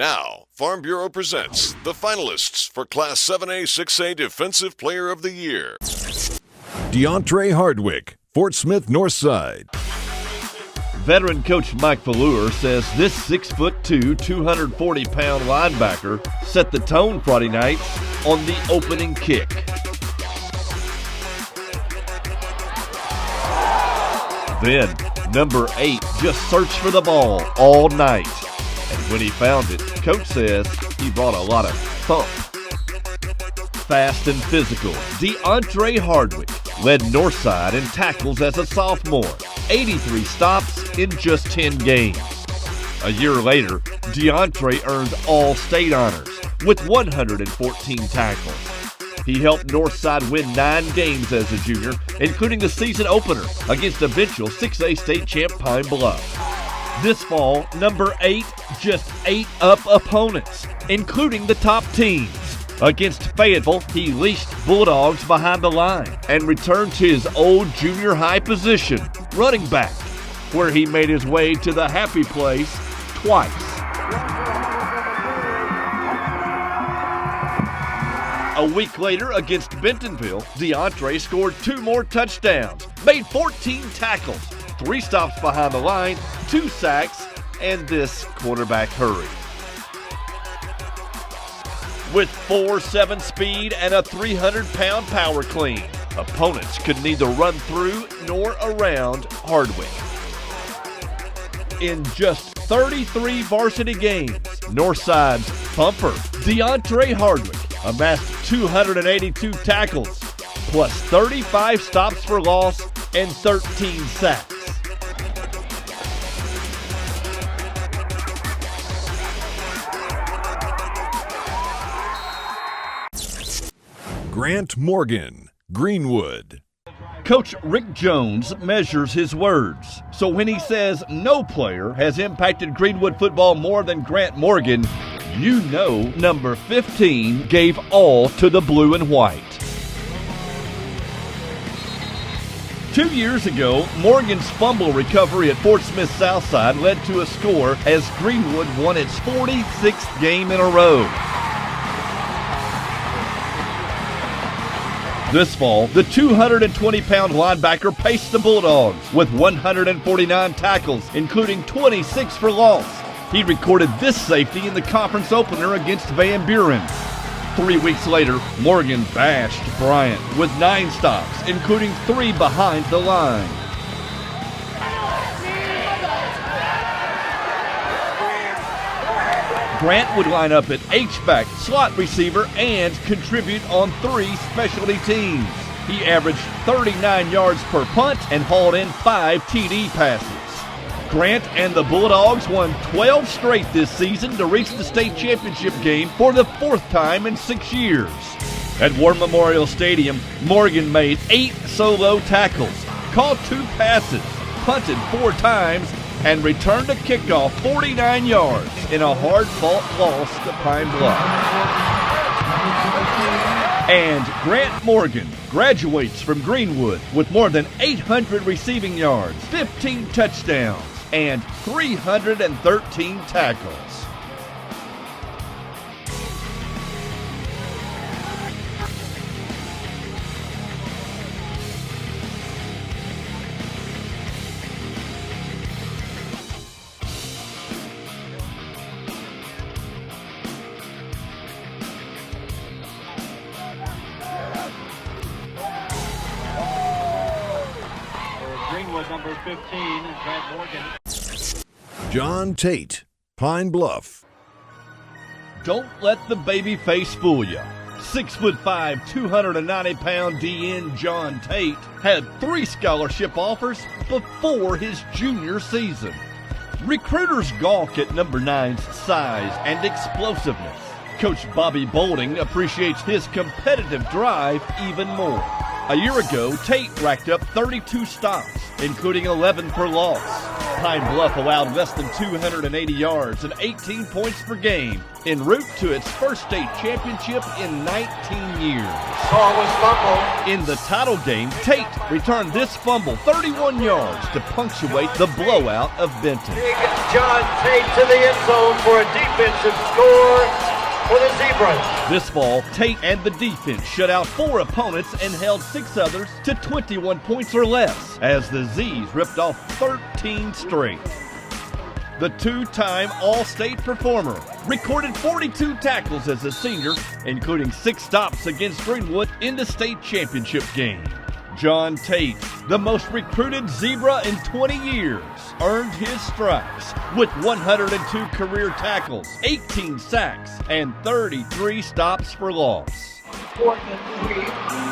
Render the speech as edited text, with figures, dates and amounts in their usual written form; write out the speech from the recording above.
Now, Farm Bureau presents the finalists for Class 7A 6A Defensive Player of the Year. DeAndre Hardwick, Fort Smith Northside. Veteran coach Mike Valure says this 6'2", 240-pound linebacker set the tone Friday night on the opening kick. Then, number 8 just searched for the ball all night. And when he found it, coach says he brought a lot of thump. Fast and physical, DeAndre Hardwick led Northside in tackles as a sophomore, 83 stops in just 10 games. A year later, Deontre earned all-state honors with 114 tackles. He helped Northside win 9 games as a junior, including the season opener against eventual 6A state champ Pine Bluff. This fall, number 8 just ate up opponents, including the top teams. Against Fayetteville, he leashed Bulldogs behind the line and returned to his old junior high position, running back, where he made his way to the happy place twice. A week later against Bentonville, Deontre scored 2 more touchdowns, made 14 tackles, 3 stops behind the line, 2 sacks, and this quarterback hurry. With 4.7 speed and a 300-pound power clean, opponents could neither run through nor around Hardwick. In just 33 varsity games, Northside's thumper, DeAndre Hardwick, amassed 282 tackles, plus 35 stops for loss and 13 sacks. Grant Morgan, Greenwood. Coach Rick Jones measures his words. So when he says no player has impacted Greenwood football more than Grant Morgan, you know number 15 gave all to the blue and white. 2 years ago, Morgan's fumble recovery at Fort Smith Southside led to a score as Greenwood won its 46th game in a row. This fall, the 220-pound linebacker paced the Bulldogs with 149 tackles, including 26 for loss. He recorded this safety in the conference opener against Van Buren. 3 weeks later, Morgan bashed Bryant with 9 stops, including 3 behind the line. Grant would line up at H-back, slot receiver, and contribute on 3 specialty teams. He averaged 39 yards per punt and hauled in 5 TD passes. Grant and the Bulldogs won 12 straight this season to reach the state championship game for the 4th time in 6 years. At War Memorial Stadium, Morgan made 8 solo tackles, caught 2 passes, punted 4 times, and returned a kickoff 49 yards in a hard-fought loss to Pine Bluff. And Grant Morgan graduates from Greenwood with more than 800 receiving yards, 15 touchdowns, and 313 tackles. Greenwood, number 15, Grant Morgan. John Tate, Pine Bluff. Don't let the baby face fool you. 6'5", 290-pound DN John Tate had 3 scholarship offers before his junior season. Recruiters gawk at number 9's size and explosiveness. Coach Bobby Bolding appreciates his competitive drive even more. A year ago, Tate racked up 32 stops, including 11 for loss. Pine Bluff allowed less than 280 yards and 18 points per game en route to its first state championship in 19 years. Ball was fumbled. In the title game, Tate returned this fumble 31 yards to punctuate the blowout of Benton. Big John Tate to the end zone for a defensive score for the Zebras. This fall, Tate and the defense shut out 4 opponents and held 6 others to 21 points or less as the Z's ripped off 13 straight. The two-time All-State performer recorded 42 tackles as a senior, including 6 stops against Greenwood in the state championship game. John Tate, the most recruited Zebra in 20 years, earned his stripes with 102 career tackles, 18 sacks, and 33 stops for loss. 4th and 3.